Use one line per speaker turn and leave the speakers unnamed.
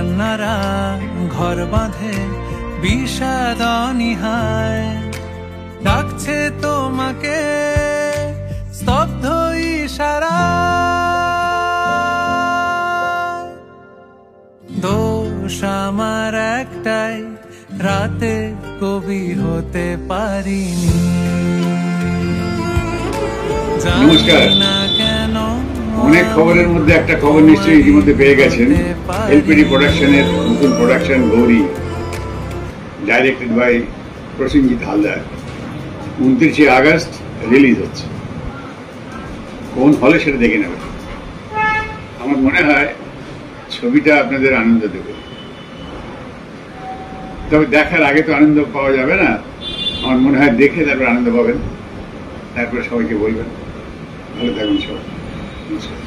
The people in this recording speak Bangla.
কান্নারা ঘর বাঁধে বিষাদ অনীহায়, ডাকছে তোমাকে স্তব্ধ ইশারা। দোষ আমার একটাই, রাতে কবি হতে পারিনি।
নমস্কার। অনেক খবরের মধ্যে একটা খবর নিশ্চয়ই ইতিমধ্যে পেয়ে গেছেন। এলপিডি প্রোডাকশনের নতুন production Gouri, directed by Prosenjit Haldar, 29 August release হচ্ছে। কোন হলে সেটা দেখে নেবেন। আমার মনে হয় ছবিটা আপনাদের আনন্দ দেবে, তবে দেখার আগে তো আনন্দ পাওয়া যাবে না। আমার মনে হয় দেখে তারপর আনন্দ পাবেন, তারপরে সবাইকে বলবেন। ভালো থাকুন সবাই। নমস্কার।